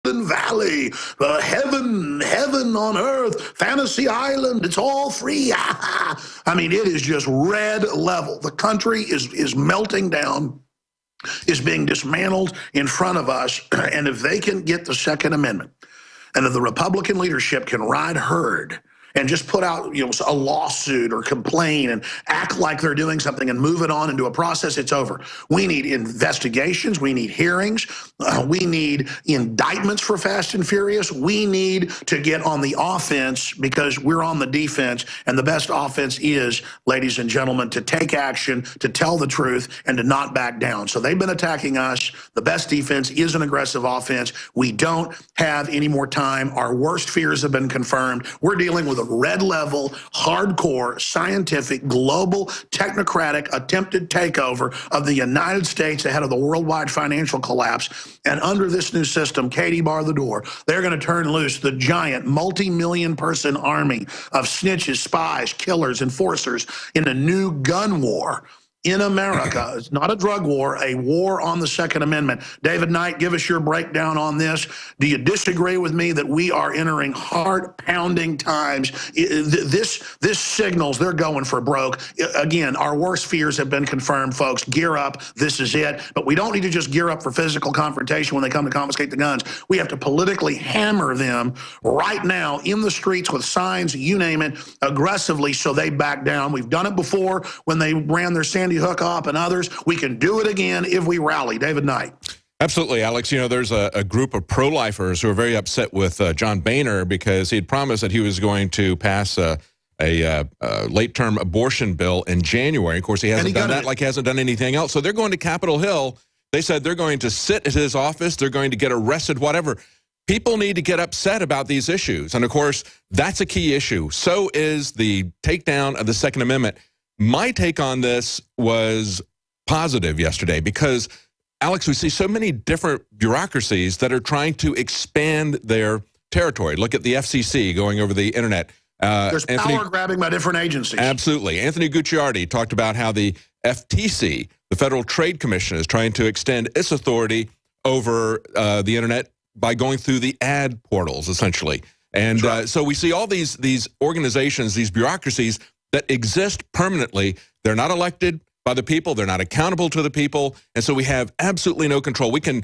Silicon Valley, heaven on earth, fantasy island, it's all free. I mean, it is just red level. The country is melting down, is being dismantled in front of us. And if they can get the Second Amendment, and if the Republican leadership can ride herd and just put out, a lawsuit or complain and act like they're doing something and move it on into a process, it's over. We need investigations. We need hearings. We need indictments for Fast and Furious. We need to get on the offense because we're on the defense. And the best offense is, ladies and gentlemen, to take action, to tell the truth, and to not back down. So they've been attacking us. The best defense is an aggressive offense. We don't have any more time. Our worst fears have been confirmed. We're dealing with a red level, hardcore, scientific, global, technocratic, attempted takeover of the United States ahead of the worldwide financial collapse. And under this new system, Katie, bar the door, they're going to turn loose the giant multi-million person army of snitches, spies, killers, enforcers in a new gun war in America. It's not a drug war, a war on the Second Amendment. David Knight, give us your breakdown on this. Do you disagree with me that we are entering heart-pounding times? This signals they're going for broke. Again, our worst fears have been confirmed, folks. Gear up. This is it. But we don't need to just gear up for physical confrontation when they come to confiscate the guns. We have to politically hammer them right now in the streets with signs, you name it, aggressively so they back down. We've done it before when they ran their Sandy Hook up and others. We can do it again if we rally. David Knight. Absolutely, Alex. There's a group of pro-lifers who are very upset with John Boehner because he had promised that he was going to pass a late-term abortion bill in January. Of course, he hasn't done that, like he hasn't done anything else. So they're going to Capitol Hill. They said they're going to sit at his office. They're going to get arrested, whatever. People need to get upset about these issues. And, of course, that's a key issue. So is the takedown of the Second Amendment. My take on this was positive yesterday because, Alex, we see so many different bureaucracies that are trying to expand their territory. Look at the FCC going over the internet. There's power grabbing by different agencies. Absolutely. Anthony Gucciardi talked about how the FTC, the Federal Trade Commission, is trying to extend its authority over the internet by going through the ad portals, essentially. And so we see all these organizations, these bureaucracies that exist permanently. They're not elected by the people. They're not accountable to the people. And so we have absolutely no control. We can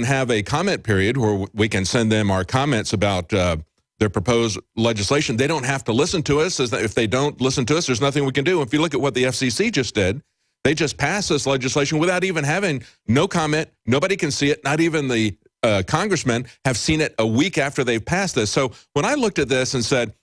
have a comment period where we can send them our comments about their proposed legislation. They don't have to listen to us. If they don't listen to us, there's nothing we can do. If you look at what the FCC just did, they just passed this legislation without even having no comment. Nobody can see it. Not even the congressmen have seen it a week after they've passed this. So when I looked at this and said,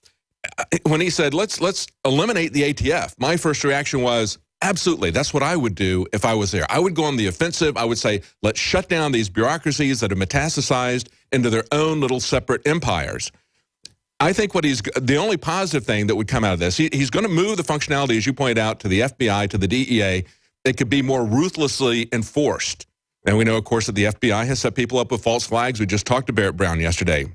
when he said, let's eliminate the ATF, my first reaction was, absolutely, that's what I would do if I was there. I would go on the offensive. I would say, let's shut down these bureaucracies that have metastasized into their own little separate empires. I think the only positive thing that would come out of this, he's going to move the functionality, as you pointed out, to the FBI, to the DEA. It could be more ruthlessly enforced. And we know, of course, that the FBI has set people up with false flags. We just talked to Barrett Brown yesterday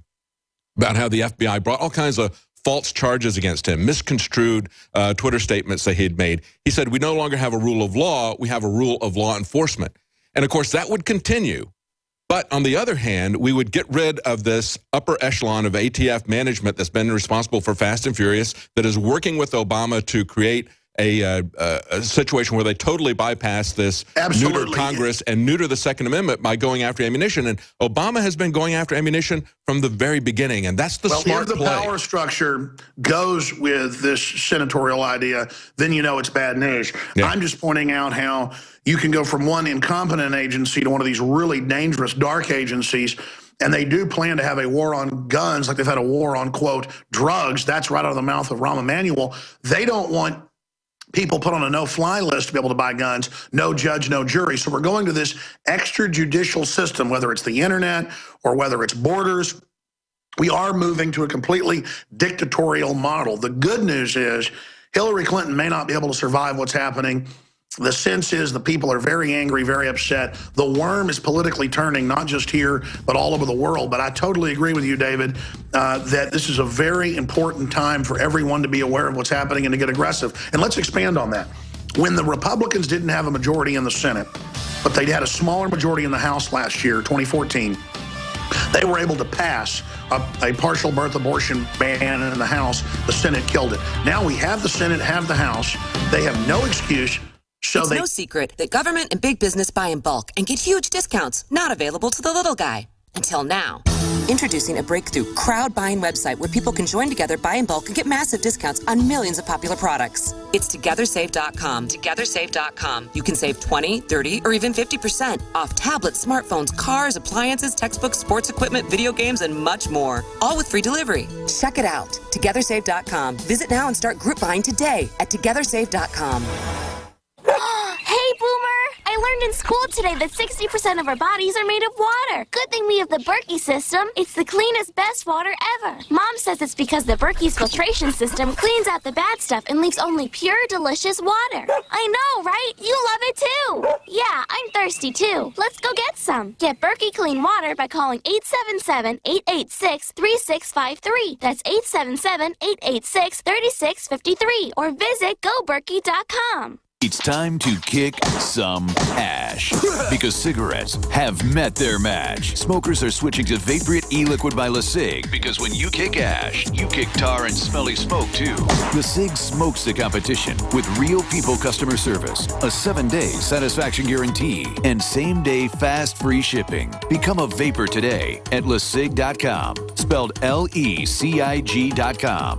about how the FBI brought all kinds of false charges against him, misconstrued Twitter statements that he had made. He said, we no longer have a rule of law, we have a rule of law enforcement. And of course, that would continue. But on the other hand, we would get rid of this upper echelon of ATF management that's been responsible for Fast and Furious, that is working with Obama to create a situation where they totally bypass this neuter Congress and neuter the Second Amendment by going after ammunition. And Obama has been going after ammunition from the very beginning, and that's the smart play. If the power structure goes with this senatorial idea, then you know it's bad news. Yeah. I'm just pointing out how you can go from one incompetent agency to one of these really dangerous dark agencies. And they do plan to have a war on guns, like they've had a war on, quote, drugs. That's right out of the mouth of Rahm Emanuel. They don't want people put on a no-fly list to be able to buy guns, no judge, no jury. So we're going to this extrajudicial system, whether it's the internet or whether it's borders. We are moving to a completely dictatorial model. The good news is Hillary Clinton may not be able to survive what's happening. The sense is the people are very angry, very upset. The worm is politically turning, not just here, but all over the world. But I totally agree with you, David, that this is a very important time for everyone to be aware of what's happening and to get aggressive. And let's expand on that. When the Republicans didn't have a majority in the Senate, but they had a smaller majority in the House last year, 2014, They were able to pass a partial birth abortion ban in the House. The Senate killed it. Now we have the Senate, have the House. They have no excuse. So it's no secret that government and big business buy in bulk and get huge discounts not available to the little guy. Until now. Introducing a breakthrough crowd buying website where people can join together, buy in bulk, and get massive discounts on millions of popular products. It's TogetherSave.com. TogetherSave.com. You can save 20, 30, or even 50% off tablets, smartphones, cars, appliances, textbooks, sports equipment, video games, and much more. All with free delivery. Check it out. TogetherSave.com. Visit now and start group buying today at TogetherSave.com. Hey, Boomer! I learned in school today that 60% of our bodies are made of water. Good thing we have the Berkey system. It's the cleanest, best water ever. Mom says it's because the Berkey's filtration system cleans out the bad stuff and leaves only pure, delicious water. I know, right? You love it too. Yeah, I'm thirsty too. Let's go get some. Get Berkey clean water by calling 877-886-3653. That's 877-886-3653. Or visit GoBerkey.com. It's time to kick some ash because cigarettes have met their match. Smokers are switching to Vaporite e-liquid by LeSig because when you kick ash, you kick tar and smelly smoke too. LeSig smokes the competition with real people customer service, a 7-day satisfaction guarantee, and same-day fast free shipping. Become a vapor today at LeSig.com, spelled LECIG.com.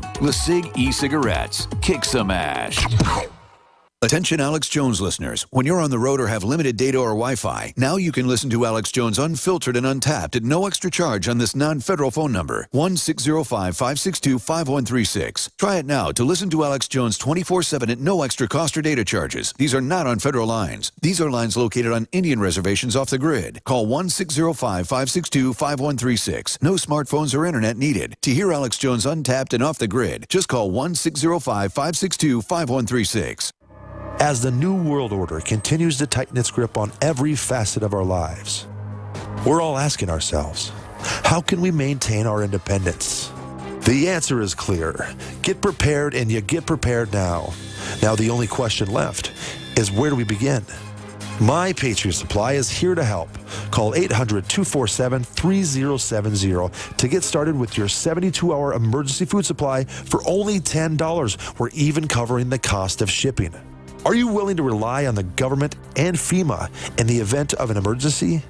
LeSig e-cigarettes. Kick some ash. Attention Alex Jones listeners. When you're on the road or have limited data or Wi-Fi, now you can listen to Alex Jones unfiltered and untapped at no extra charge on this non-federal phone number, 1-605-562-5136. Try it now to listen to Alex Jones 24/7 at no extra cost or data charges. These are not on federal lines. These are lines located on Indian reservations off the grid. Call 1-605-562-5136. No smartphones or internet needed. To hear Alex Jones untapped and off the grid, just call 1-605-562-5136. As the New World Order continues to tighten its grip on every facet of our lives, we're all asking ourselves, how can we maintain our independence? The answer is clear. Get prepared, and you get prepared now. Now the only question left is, where do we begin? My Patriot Supply is here to help. Call 800-247-3070 to get started with your 72-hour emergency food supply for only $10. We're even covering the cost of shipping. Are you willing to rely on the government and FEMA in the event of an emergency?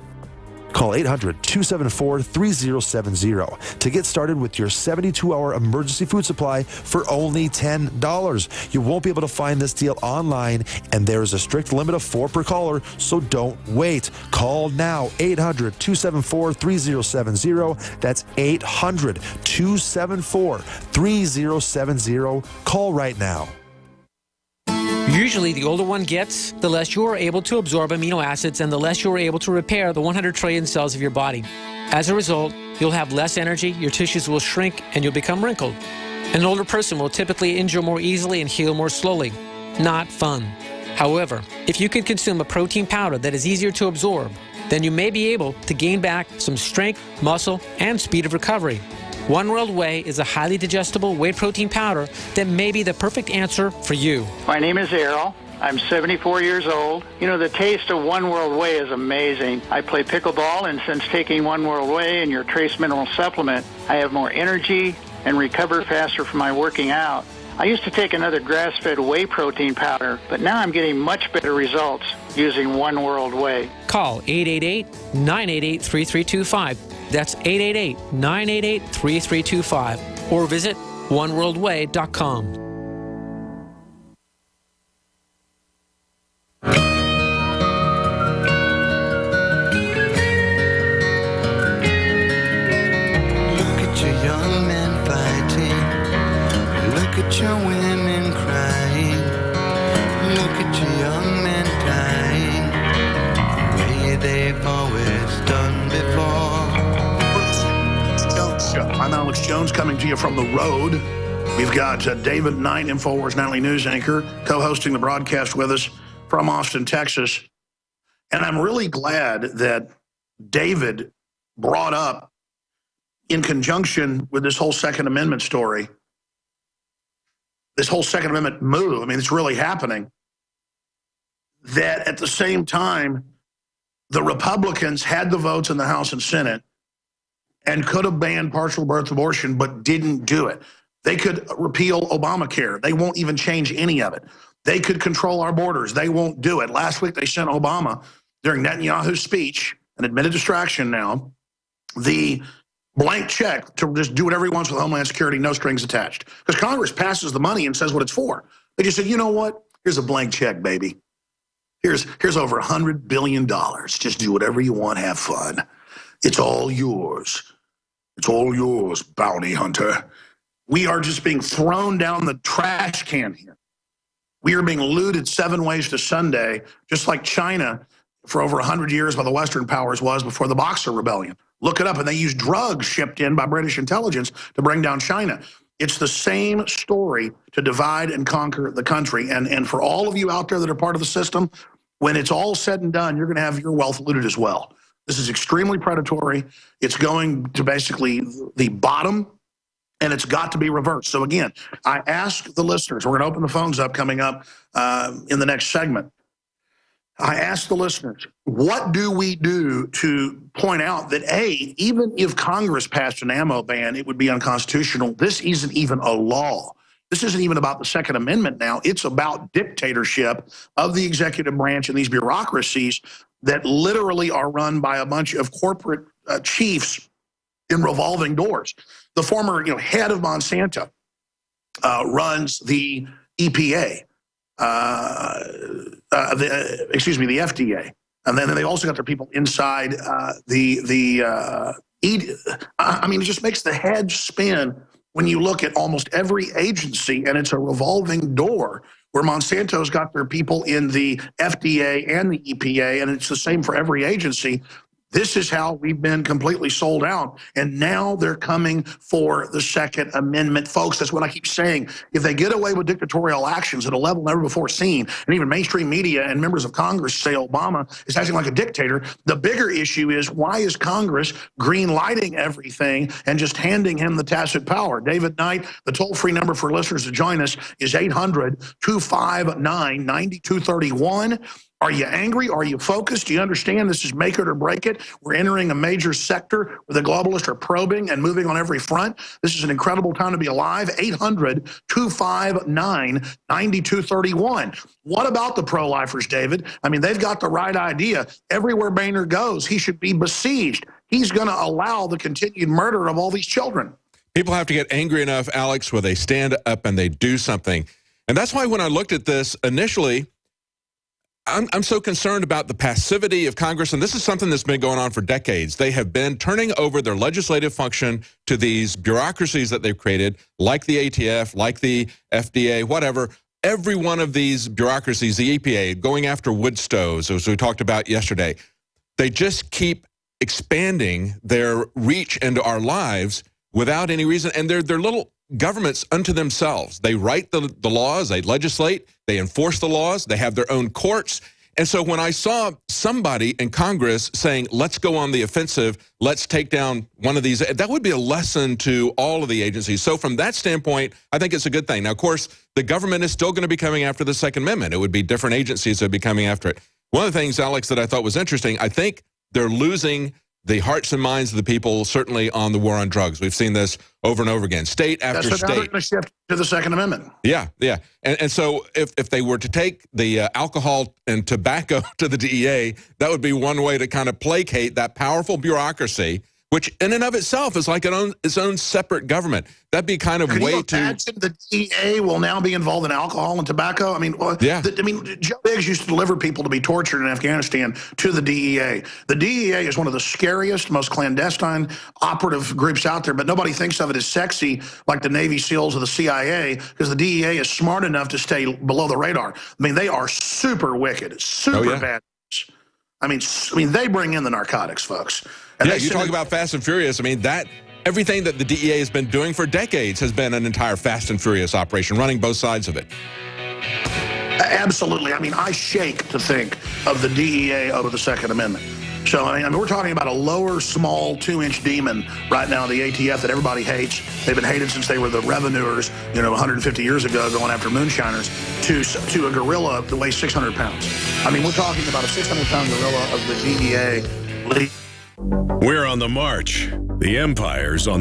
Call 800-274-3070 to get started with your 72-hour emergency food supply for only $10. You won't be able to find this deal online, and there is a strict limit of 4 per caller, so don't wait. Call now, 800-274-3070. That's 800-274-3070. Call right now. Usually, the older one gets, the less you are able to absorb amino acids and the less you are able to repair the 100 trillion cells of your body. As a result, you'll have less energy, your tissues will shrink, and you'll become wrinkled. An older person will typically injure more easily and heal more slowly. Not fun. However, if you can consume a protein powder that is easier to absorb, then you may be able to gain back some strength, muscle, and speed of recovery. One World Whey is a highly digestible whey protein powder that may be the perfect answer for you. My name is Errol. I'm 74 years old. You know, the taste of One World Whey is amazing. I play pickleball, and since taking One World Whey and your trace mineral supplement, I have more energy and recover faster from my working out. I used to take another grass-fed whey protein powder, but now I'm getting much better results using One World Whey. Call 888-988-3325. That's 888-988-3325. Or visit oneworldwhey.com. Your women crying, look at your young men dying, the way they've always done before. I'm Alex Jones coming to you from the road. We've got David Knight, InfoWars Nightly News anchor, co-hosting the broadcast with us from Austin, Texas. And I'm really glad that David brought up, in conjunction with this whole Second Amendment story, this whole Second Amendment move, I mean, it's really happening, that at the same time, the Republicans had the votes in the House and Senate and could have banned partial birth abortion, but didn't do it. They could repeal Obamacare. They won't even change any of it. They could control our borders. They won't do it. Last week, they sent Obama, during Netanyahu's speech, an admitted distraction now, the blank check to just do whatever he wants with Homeland Security, no strings attached. Because Congress passes the money and says what it's for. They just said, you know what? Here's a blank check, baby. Here's over $100 billion. Just do whatever you want, have fun. It's all yours. It's all yours, bounty hunter. We are just being thrown down the trash can here. We are being looted 7 ways to Sunday, just like China for over 100 years by the Western powers was before the Boxer Rebellion. Look it up, and they used drugs shipped in by British intelligence to bring down China. It's the same story to divide and conquer the country. And for all of you out there that are part of the system, when it's all said and done, you're going to have your wealth looted as well. This is extremely predatory. It's going to basically the bottom, and it's got to be reversed. So again, I ask the listeners, we're going to open the phones up coming up in the next segment. I ask the listeners, what do we do to point out that, A, even if Congress passed an ammo ban, it would be unconstitutional. This isn't even a law. This isn't even about the Second Amendment now. It's about dictatorship of the executive branch and these bureaucracies that literally are run by a bunch of corporate chiefs in revolving doors. The former head of Monsanto runs the EPA, the FDA. And then they also got their people inside I mean, it just makes the head spin when you look at almost every agency, and it's a revolving door where Monsanto's got their people in the FDA and the EPA, and it's the same for every agency. This is how we've been completely sold out, and now they're coming for the Second Amendment. Folks, that's what I keep saying. If they get away with dictatorial actions at a level never before seen, and even mainstream media and members of Congress say Obama is acting like a dictator, the bigger issue is, why is Congress green-lighting everything and just handing him the tacit power? David Knight, the toll-free number for listeners to join us is 800-259-9231. Are you angry? Are you focused? Do you understand this is make it or break it? We're entering a major sector where the globalists are probing and moving on every front. This is an incredible time to be alive. 800-259-9231. What about the pro-lifers, David? I mean, they've got the right idea. Everywhere Boehner goes, he should be besieged. He's going to allow the continued murder of all these children. People have to get angry enough, Alex, where they stand up and they do something. And that's why when I looked at this initially, I'm so concerned about the passivity of Congress, and this is something that's been going on for decades. They have been turning over their legislative function to these bureaucracies that they've created, like the ATF, like the FDA, whatever. Every one of these bureaucracies, the EPA, going after wood stoves, as we talked about yesterday, they just keep expanding their reach into our lives without any reason, and they're little governments unto themselves. They write the laws, they legislate, they enforce the laws, they have their own courts. And so when I saw somebody in Congress saying, let's go on the offensive, let's take down one of these, that would be a lesson to all of the agencies. So from that standpoint, I think it's a good thing. Now, of course, the government is still going to be coming after the Second Amendment. It would be different agencies that would be coming after it. One of the things, Alex, that I thought was interesting, I think they're losing the hearts and minds of the people, certainly on the war on drugs. We've seen this over and over again, state after state. They're going to shift to the Second Amendment. Yeah, yeah. And so if they were to take the alcohol and tobacco to the DEA, that would be one way to kind of placate that powerful bureaucracy, which in and of itself is like its own separate government. That'd be kind of Could way you too. imagine the DEA will now be involved in alcohol and tobacco? I mean, yeah. Joe Biggs used to deliver people to be tortured in Afghanistan to the DEA. The DEA is one of the scariest, most clandestine operative groups out there, but nobody thinks of it as sexy like the Navy SEALs or the CIA, because the DEA is smart enough to stay below the radar. I mean, they are super wicked, super bad. I mean, they bring in the narcotics, folks. And yeah, you talk about Fast and Furious. I mean, everything that the DEA has been doing for decades has been an entire Fast and Furious operation, running both sides of it. Absolutely. I mean, I shake to think of the DEA over the Second Amendment. So, I mean, we're talking about a lower, small, 2-inch demon right now, the ATF, that everybody hates. They've been hated since they were the revenuers, 150 years ago, going after moonshiners, to a gorilla that weighs 600 pounds. I mean, we're talking about a 600-pound gorilla of the DEA. We're on the march. The Empire's on the